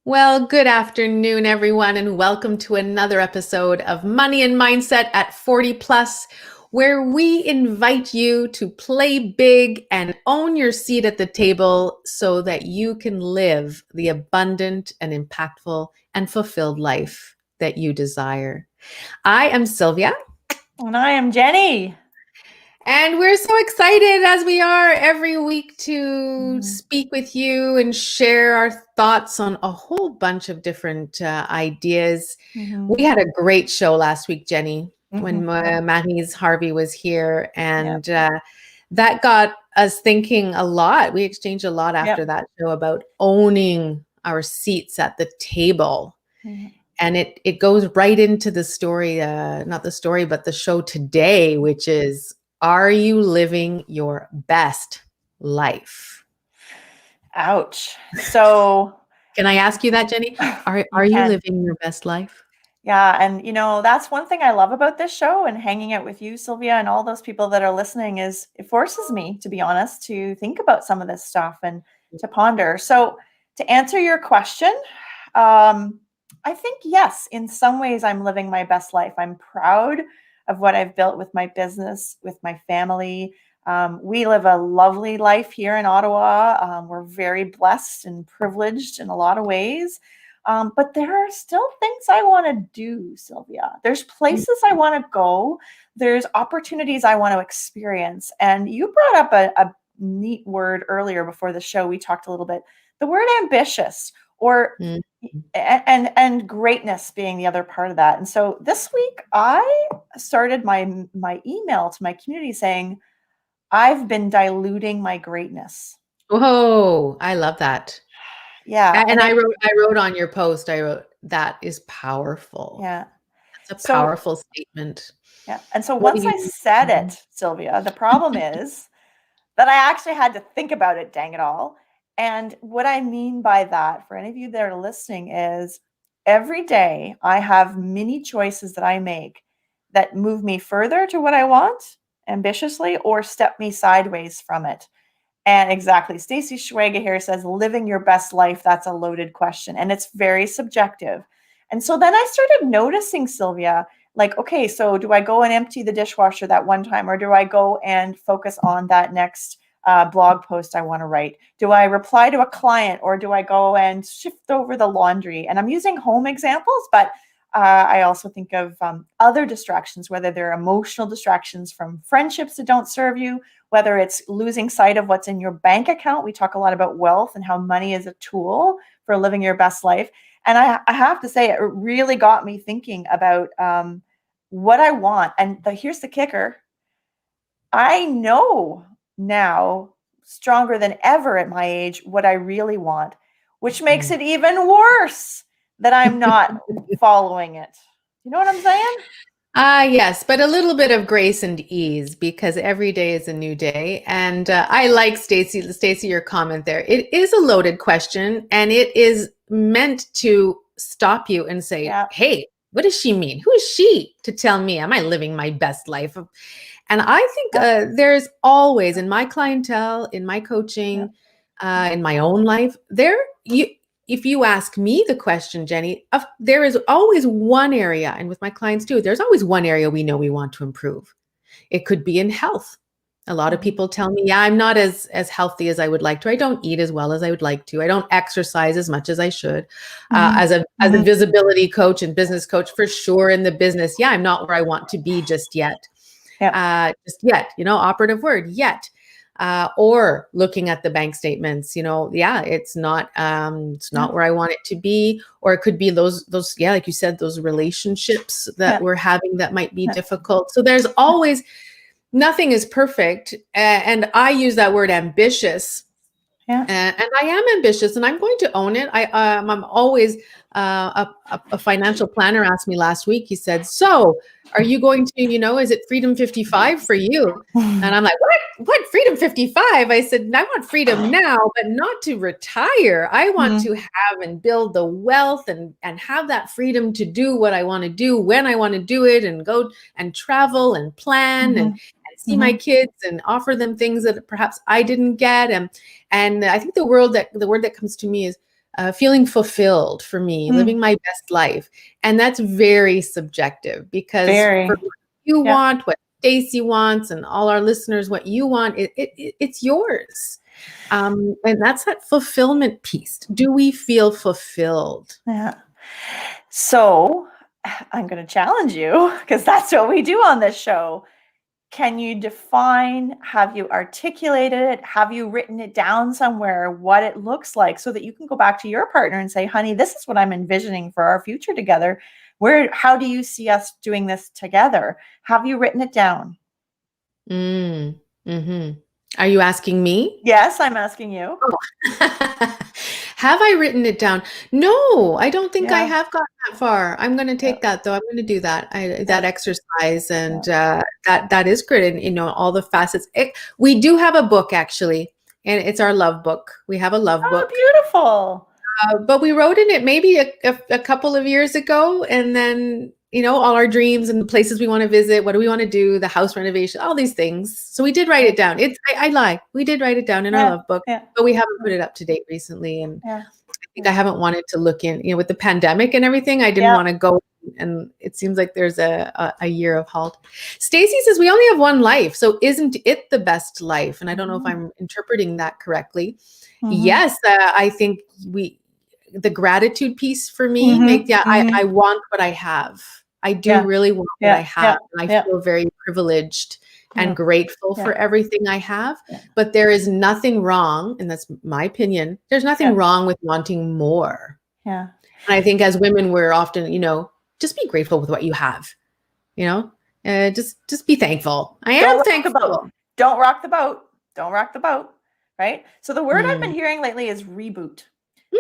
Well, good afternoon, everyone, and welcome to another episode of Money and Mindset at 40 Plus, where we invite you to play big and own your seat at the table so that you can live the abundant and impactful and fulfilled life that you desire. I am Sylvia. And I am Jenny. And we're so excited as we are every week to speak with you and share our thoughts on a whole bunch of different ideas. We had a great show last week, Jenny, when Mary's Harvey was here, and that got us thinking a lot. We exchanged a lot after that show about owning our seats at the table. And it goes right into the story, not the story, but the show today, which is, are you living your best life? Ouch. So can I ask you that, Jenny? Are you living your best life? Yeah. And that's one thing I love about this show and hanging out with you, Sylvia, and all those people that are listening is it forces me, to be honest, to think about some of this stuff and to ponder. So to answer your question, I think, yes, in some ways I'm living my best life. I'm proud of what I've built with my business, with my family. We live a lovely life here in Ottawa. We're very blessed and privileged in a lot of ways. But there are still things I want to do, Sylvia. There's places I want to go. There's opportunities I want to experience. And you brought up a neat word earlier before the show. We talked a little bit, the word ambitious, or and greatness being the other part of that. And so this week I started my email to my community saying, I've been diluting my greatness. Oh, I love that. Yeah. And I wrote on your post, I wrote, that is powerful. Yeah. That's a powerful statement. Yeah. And so once I said it, Sylvia, the problem is that I actually had to think about it, dang it all. And what I mean by that, for any of you that are listening, is every day I have many choices that I make that move me further to what I want ambitiously or step me sideways from it. And exactly, Stacey Schwega here says, living your best life, that's a loaded question. And it's very subjective. And so then I started noticing, Sylvia, like, okay, so do I go and empty the dishwasher that one time, or do I go and focus on that next blog post I want to write? Do I reply to a client, or do I go and shift over the laundry? And I'm using home examples, but I also think of other distractions, whether they're emotional distractions from friendships that don't serve you, whether it's losing sight of what's in your bank account. We talk a lot about wealth and how money is a tool for living your best life. And I have to say, it really got me thinking about what I want. And here's the kicker. I know now, stronger than ever at my age, what I really want, which makes it even worse that I'm not following it. You know what I'm saying? Yes, but a little bit of grace and ease, because every day is a new day. And I like Stacey, your comment there. It is a loaded question, and it is meant to stop you and say, hey, what does she mean? Who is she to tell me, am I living my best life? And I think there's always, in my clientele, in my coaching, in my own life, if you ask me the question, Jenny, there is always one area, and with my clients too, there's always one area we know we want to improve. It could be in health. A lot of people tell me, yeah, I'm not as healthy as I would like to. I don't eat as well as I would like to. I don't exercise as much as I should. As a visibility coach and business coach, for sure, in the business, yeah, I'm not where I want to be just yet. Just yet, operative word, yet. Or looking at the bank statements, it's not where I want it to be. Or it could be those, like you said, those relationships that we're having that might be difficult. So there's always, nothing is perfect. And I use that word ambitious. And I am ambitious, and I'm going to own it. I'm always, a financial planner asked me last week, he said, so are you going to, is it Freedom 55 for you? And I'm like, what Freedom 55? I said, I want freedom now, but not to retire. I want to have and build the wealth and have that freedom to do what I want to do when I want to do it, and go and travel and plan and see my kids and offer them things that perhaps I didn't get. And I think the word that comes to me is feeling fulfilled for me, living my best life. And that's very subjective because for Very. what you Yeah. want, what Stacy wants, and all our listeners, what you want, it's yours. And that's that fulfillment piece. Do we feel fulfilled? Yeah. So I'm going to challenge you because that's what we do on this show. Can you define, have you articulated it? Have you written it down somewhere, what it looks like so that you can go back to your partner and say, honey, this is what I'm envisioning for our future together. How do you see us doing this together? Have you written it down? Mm, hmm. Are you asking me? Yes, I'm asking you. Oh. Have I written it down? No, I don't think I Yeah. have gotten that far. I'm going to Yeah. take that though. I'm going to do that. Yeah. That exercise, and Yeah. that is good. And all the facets. We do have a book actually, and it's our love book. We have a love Oh, book. beautiful. But we wrote in it maybe a couple of years ago, and then all our dreams and the places we want to visit, what do we want to do, the house renovation, all these things. So we did write it down. I lie, we did write it down in our Yeah. love book, Yeah. but we haven't put it up to date recently. And Yeah. I think I haven't wanted to look in, with the pandemic and everything. I didn't want to go, and it seems like there's a year of halt. Stacy says we only have one life, so isn't it the best life? And I don't know if I'm interpreting that correctly. Yes, I think the gratitude piece for me I want what I have. I do really want what I have. And I feel very privileged and grateful for everything I have. But there is nothing wrong, and that's my opinion, there's nothing wrong with wanting more. Yeah. And I think as women, we're often, just be grateful with what you have. Just be thankful. I am thankful. Don't rock the boat. Don't rock the boat. Right? So the word I've been hearing lately is reboot.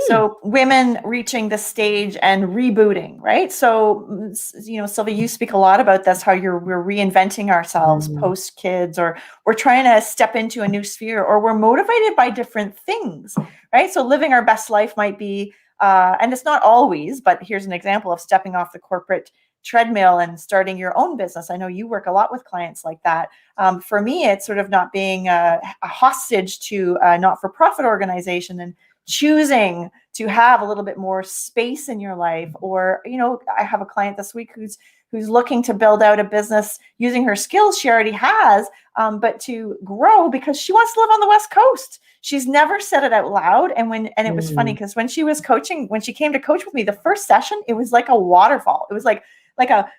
So women reaching the stage and rebooting, right? So, Sylvia, you speak a lot about this, how we're reinventing ourselves post kids, or we're trying to step into a new sphere, or we're motivated by different things, right? So living our best life might be, and it's not always, but here's an example of stepping off the corporate treadmill and starting your own business. I know you work a lot with clients like that. For me, it's sort of not being a hostage to a not-for-profit organization and choosing to have a little bit more space in your life. Or, I have a client this week who's looking to build out a business using her skills she already has, but to grow because she wants to live on the West Coast. She's never said it out loud. And it was funny because when she was coaching, when she came to coach with me, the first session, it was like a waterfall. It was like a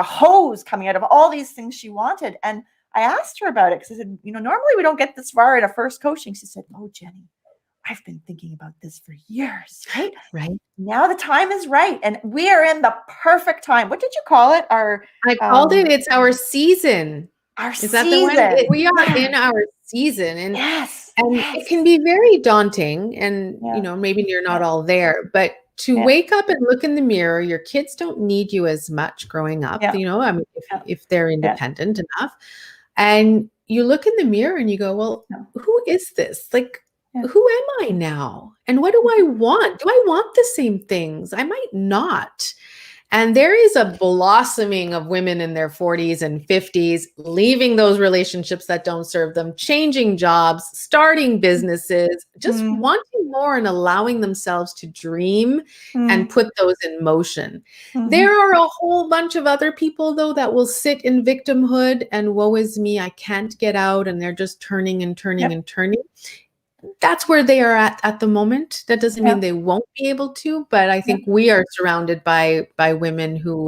hose coming out of all these things she wanted. And I asked her about it because I said, normally we don't get this far in a first coaching. She said, oh, Jenny, I've been thinking about this for years, right? Right. Now the time is right. And we are in the perfect time. What did you call it? I called it, it's our season. Is that the one? We are in our season. And it can be very daunting, and maybe you're not all there, but to wake up and look in the mirror, your kids don't need you as much growing up, I mean, if they're independent enough, and you look in the mirror and you go, well, who is this? Like, who am I now? And what do I want? Do I want the same things? I might not. And there is a blossoming of women in their 40s and 50s, leaving those relationships that don't serve them, changing jobs, starting businesses, just wanting more and allowing themselves to dream and put those in motion. There are a whole bunch of other people, though, that will sit in victimhood and woe is me, I can't get out. And they're just turning and turning and turning. That's where they are at the moment. That doesn't mean they won't be able to, but I think we are surrounded by women who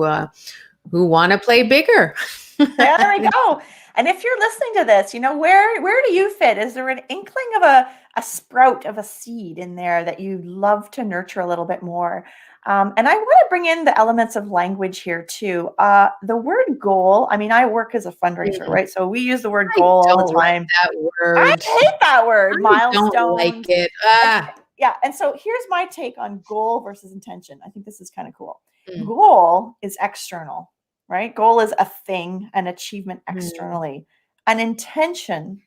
want to play bigger. There we go. And if you're listening to this, where do you fit? Is there an inkling of a sprout of a seed in there that you'd love to nurture a little bit more? And I want to bring in the elements of language here too. The word goal, I mean, I work as a fundraiser, right? So we use the word goal all the time. That word. I hate that word. Milestone. Don't like it. Yeah. And so here's my take on goal versus intention. I think this is kind of cool. Goal is external, right? Goal is a thing, an achievement externally. An intention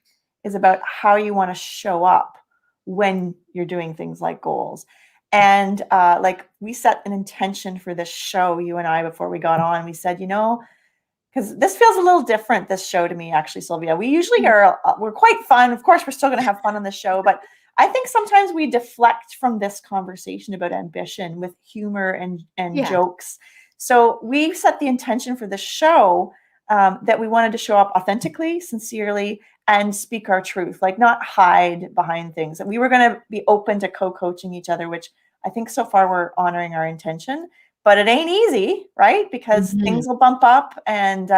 is about how you want to show up when you're doing things like goals. And like we set an intention for this show, you and I, before we got on, we said, because this feels a little different, this show to me, actually, Sylvia. We usually we're quite fun. Of course, we're still going to have fun on this show, but I think sometimes we deflect from this conversation about ambition with humor and Yeah. jokes. So we set the intention for the show that we wanted to show up authentically, sincerely, and speak our truth, like not hide behind things. And we were going to be open to co-coaching each other, which I think so far we're honoring our intention, but it ain't easy, right? Because things will bump up. And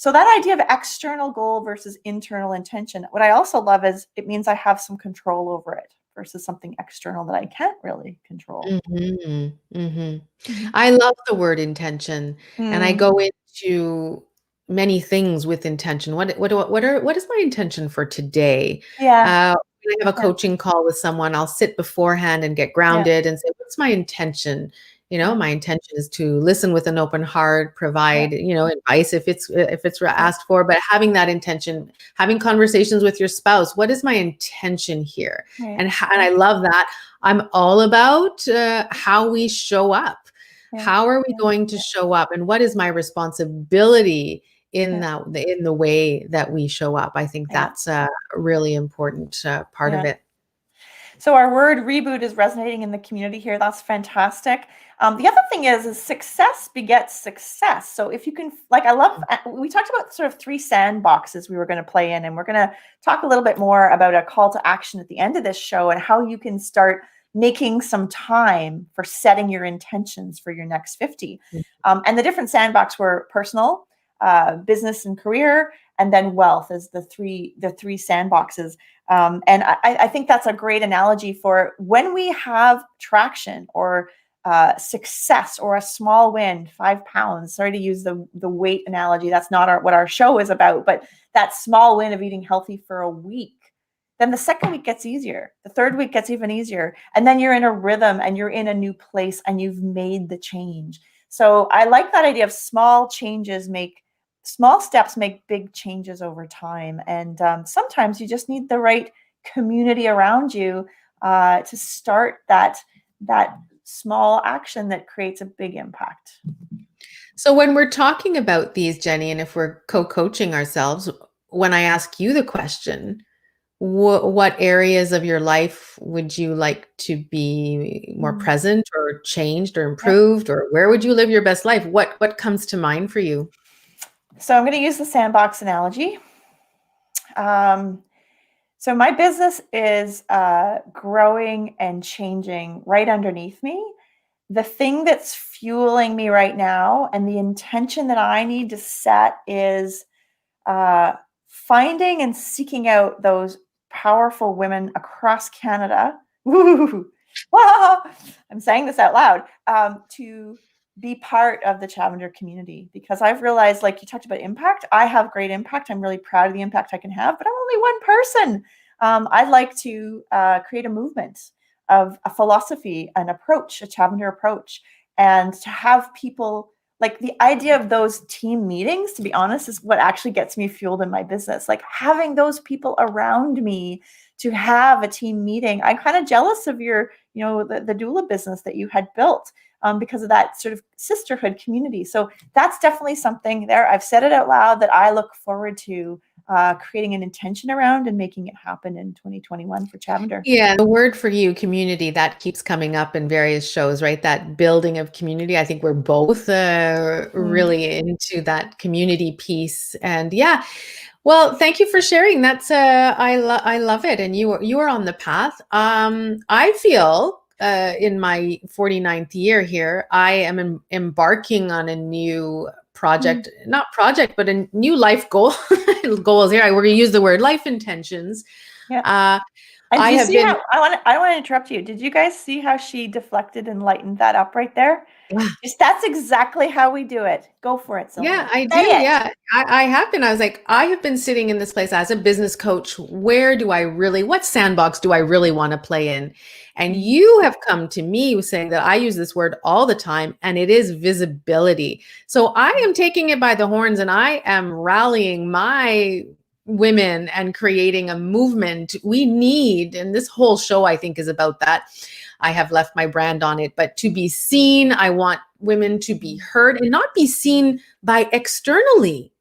so that idea of external goal versus internal intention, what I also love is it means I have some control over it versus something external that I can't really control. I love the word intention, and I Mm. go into many things with intention. What is my intention for today? Yeah. When I have a Yeah. coaching call with someone, I'll sit beforehand and get Yeah. grounded and say, what's my intention? Yeah. My intention is to listen with an open heart, Yeah. provide, advice if it's Yeah. asked for, but having that intention, having conversations with your spouse. What is my intention here? Right. And I love that. I'm all about how we show up. Yeah. How are we going to show up, and what is my responsibility in Yeah. the way that we show up? I think Yeah. that's a really important part of Yeah. it. So our word reboot is resonating in the community here. That's fantastic. The other thing is success begets success. So if you can, like, I love, we talked about sort of 3 sandboxes we were going to play in, and we're going to talk a little bit more about a call to action at the end of this show and how you can start making some time for setting your intentions for your next 50. And the different sandbox were personal, business and career, and then wealth as the three sandboxes. And I think that's a great analogy for when we have traction or success or a small win, 5 pounds. Sorry to use the weight analogy. That's not what our show is about, but that small win of eating healthy for a week. Then the second week gets easier. The third week gets even easier. And then you're in a rhythm and you're in a new place and you've made the change. So I like that idea of small steps make big changes over time. And sometimes you just need the right community around you to start that small action that creates a big impact. So when we're talking about these, Jenny, and if we're co-coaching ourselves, when I ask you the question, what areas of your life would you like to be more present or changed or improved, or where would you live your best life? What comes to mind for you? So I'm going to use the sandbox analogy. So my business is growing and changing right underneath me. The thing that's fueling me right now and the intention that I need to set is finding and seeking out those powerful women across Canada. Woo! I'm saying this out loud to be part of the Chavender community, because I've realized, like you talked about impact, I have great impact. I'm really proud of the impact I can have, but I'm only one person. I'd like to create a movement of a philosophy, an approach, a Chavender approach, and to have people, like the idea of those team meetings, to be honest, is what actually gets me fueled in my business. Like having those people around me to have a team meeting. I'm kind of jealous of your, the doula business that you had built because of that sort of sisterhood community. So that's definitely something there. I've said it out loud that I look forward to creating an intention around and making it happen in 2021 for Chavender. Yeah, the word for you, community, that keeps coming up in various shows, right? That building of community. I think we're both really into that community piece. And yeah, well, thank you for sharing. That's I love it. And you are on the path. I feel in my 49th year here, I am embarking on a new project, not project, but a new life goal. Goals here. We're going to use the word life intentions. Yeah. And I do you have see been. how I don't want to interrupt you. Did you guys see how she deflected and lightened that up right there? That's exactly how we do it. Go for it, Sylvia. Yeah, I do. Say it. Yeah, I have been. I was like, I have been sitting in this place as a business coach. What sandbox do I really want to play in? And you have come to me saying that I use this word all the time, and it is visibility. So I am taking it by the horns and I am rallying my women and creating a movement we need. And this whole show, I think, is about that. I have left my brand on it, but to be seen, I want women to be heard and not be seen by externally.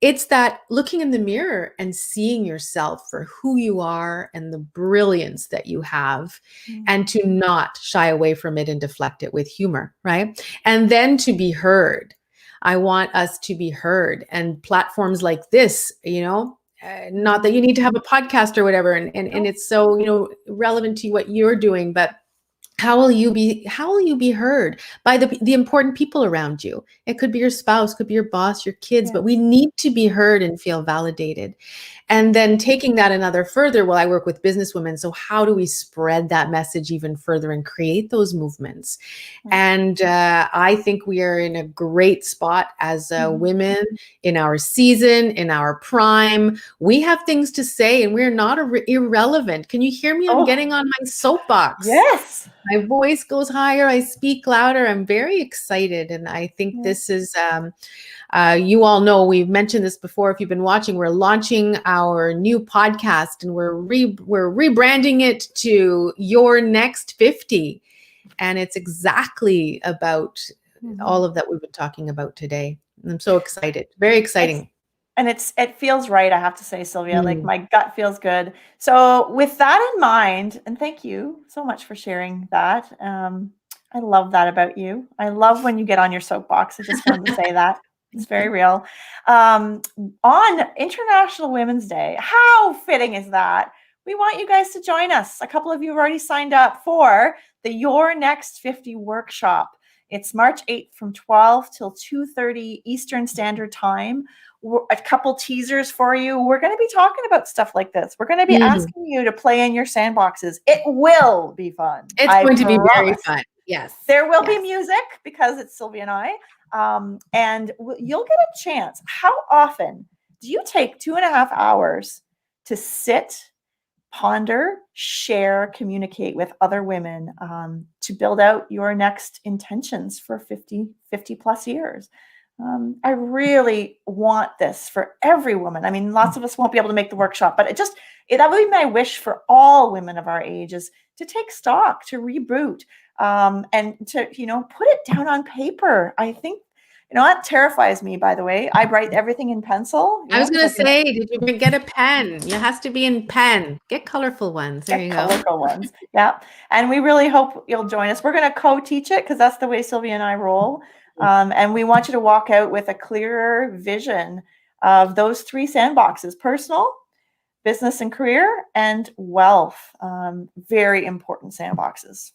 it's that looking in the mirror and seeing yourself for who you are and the brilliance that you have, and to not shy away from it and deflect it with humor, right? And then to be heard. I want us to be heard, and platforms like this, not that you need to have a podcast or whatever, and it's so, relevant to what you're doing, but how will you be heard by the important people around you? It could be your spouse, could be your boss, your kids, but we need to be heard and feel validated. And then taking that another further, well, I work with businesswomen. So how do we spread that message even further and create those movements? And I think we are in a great spot as women in our season, in our prime. We have things to say and we're not irrelevant. Can you hear me? I'm getting on my soapbox. Yes. My voice goes higher. I speak louder. I'm very excited. And I think this is, you all know, we've mentioned this before. If you've been watching, we're launching our new podcast and we're rebranding it to Your Next 50. And it's exactly about all of that we've been talking about today. I'm so excited. Very exciting. It feels right, I have to say, Sylvia. Like my gut feels good. So with that in mind, and thank you so much for sharing that. I love that about you. I love when you get on your soapbox. I just wanted to say that. It's very real. On International Women's Day, how fitting is that? We want you guys to join us. A couple of you have already signed up for the Your Next 50 workshop. It's March 8th from 12 till 2:30 Eastern Standard Time. A couple teasers for you. We're going to be talking about stuff like this. We're going to be asking you to play in your sandboxes. It will be fun. It's going to be very fun. Yes. There will be music because it's Sylvia and I. And you'll get a chance. How often do you take 2.5 hours to sit, ponder, share, communicate with other women to build out your next intentions for 50 plus years? I really want this for every woman. I mean, lots of us won't be able to make the workshop, but that would be my wish for all women of our age, is to take stock, to reboot, and to, put it down on paper. I think, that terrifies me, by the way. I write everything in pencil. I was going to say, did you get a pen? It has to be in pen. Get colorful ones. There you go. Colorful ones. Yeah. And we really hope you'll join us. We're going to co-teach it because that's the way Sylvia and I roll. And we want you to walk out with a clearer vision of those 3 sandboxes: personal, business and career, and wealth. Very important sandboxes.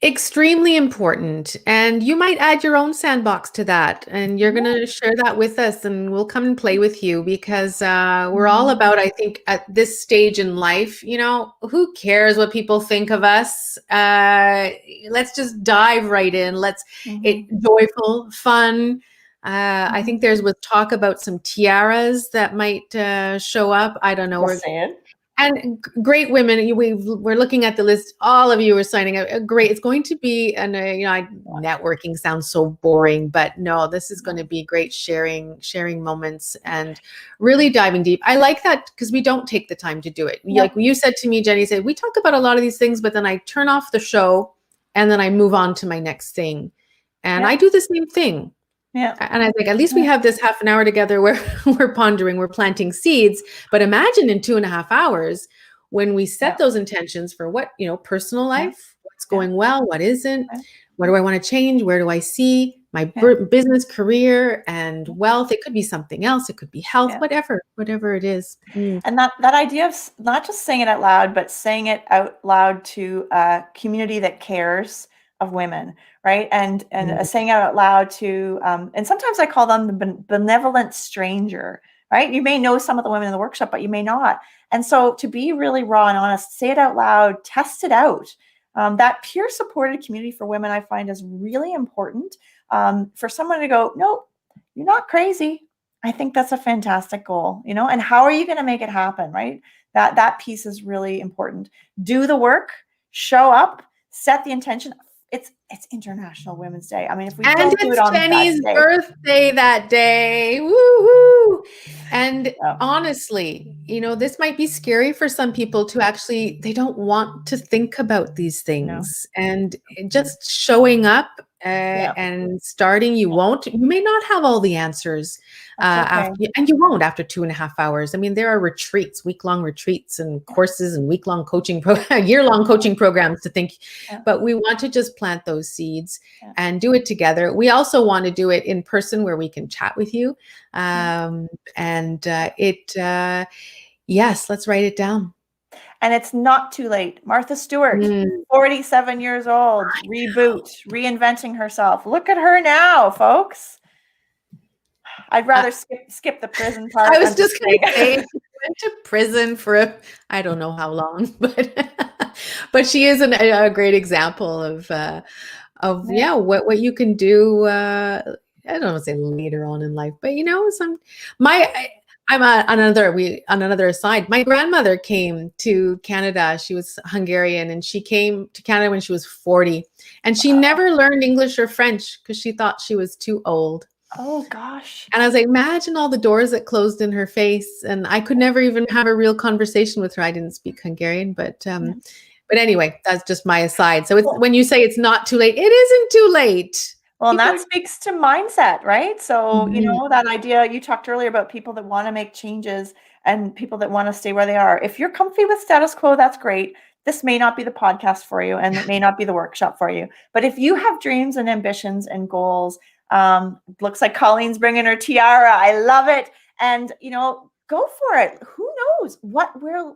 Extremely important. And you might add your own sandbox to that. And you're going to share that with us and we'll come and play with you, because we're all about, I think, at this stage in life, who cares what people think of us? Let's just dive right in. Joyful, fun. I think there was talk about some tiaras that might show up. I don't know. And great women. We're looking at the list. All of you are signing up. Great. It's going to be, networking sounds so boring, but no, this is going to be great sharing moments and really diving deep. I like that because we don't take the time to do it. Like you said to me, Jenny said, we talk about a lot of these things, but then I turn off the show and then I move on to my next thing. And I do the same thing. Yeah. And I think at least we have this half an hour together where we're pondering, we're planting seeds. But imagine in 2.5 hours when we set those intentions for what, personal life, what's going well, what isn't, what do I want to change? Where do I see my business, career, and wealth? It could be something else. It could be health, whatever it is. And that idea of not just saying it out loud, but saying it out loud to a community that cares of women, right? And saying it out loud to, and sometimes I call them the benevolent stranger, right? You may know some of the women in the workshop, but you may not. And so to be really raw and honest, say it out loud, test it out. That peer supported community for women, I find, is really important. For someone to go, no, you're not crazy. I think that's a fantastic goal, and how are you going to make it happen, right? That piece is really important. Do the work, show up, set the intention. It's International Women's Day. I mean, if we don't do it on Jenny's birthday that day. Woo-hoo! And honestly, this might be scary for some people to actually, they don't want to think about these things. And just showing up And starting, you may not have all the answers after, and you won't after 2.5 hours. I mean, there are retreats, week-long retreats and courses and week-long coaching, year-long coaching programs to think, but we want to just plant those seeds and do it together. We also want to do it in person where we can chat with you. Yes, let's write it down. And it's not too late. Martha Stewart, 47 years old, reboot, reinventing herself. Look at her now, folks. I'd rather skip the prison part. I was just going to say, she went to prison for I don't know how long, but she is a great example of what you can do. I don't want to say later on in life, but on another aside, my grandmother came to Canada. She was Hungarian, and she came to Canada when she was 40, and she never learned English or French because she thought she was too old. Oh gosh. And I was like, imagine all the doors that closed in her face, and I could never even have a real conversation with her. I didn't speak Hungarian, but anyway, that's just my aside. So when you say it's not too late, it isn't too late. Well, and that speaks to mindset, right? So, that idea you talked earlier about people that want to make changes and people that want to stay where they are. If you're comfy with status quo, that's great. This may not be the podcast for you, and it may not be the workshop for you. But if you have dreams and ambitions and goals, looks like Colleen's bringing her tiara. I love it. And, go for it. Who knows? What will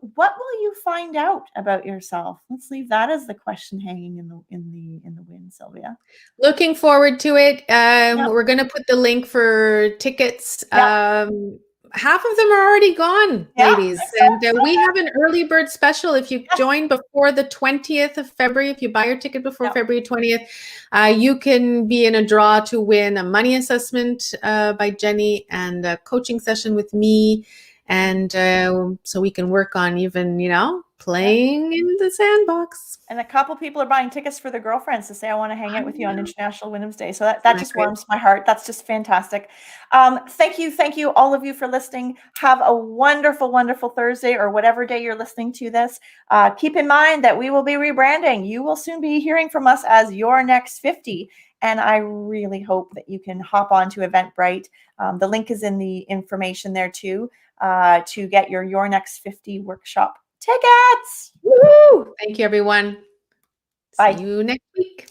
you find out about yourself? Let's leave that as the question hanging in the wind, Sylvia. Looking forward to it. We're going to put the link for tickets. Half of them are already gone, ladies. And we have an early bird special. If you join before the 20th of February, if you buy your ticket before February 20th, you can be in a draw to win a money assessment by Jenny and a coaching session with me. And so we can work on even, playing in the sandbox. And a couple people are buying tickets for their girlfriends to say, I want to hang out with you on International Women's Day. So that just warms my heart. That's just fantastic. Thank you, all of you, for listening. Have a wonderful, wonderful Thursday, or whatever day you're listening to this. Keep in mind that we will be rebranding. You will soon be hearing from us as Your Next 50. And I really hope that you can hop on to Eventbrite. The link is in the information there too, to get your Next 50 workshop tickets. Woo! Thank you, everyone. Bye. See you next week.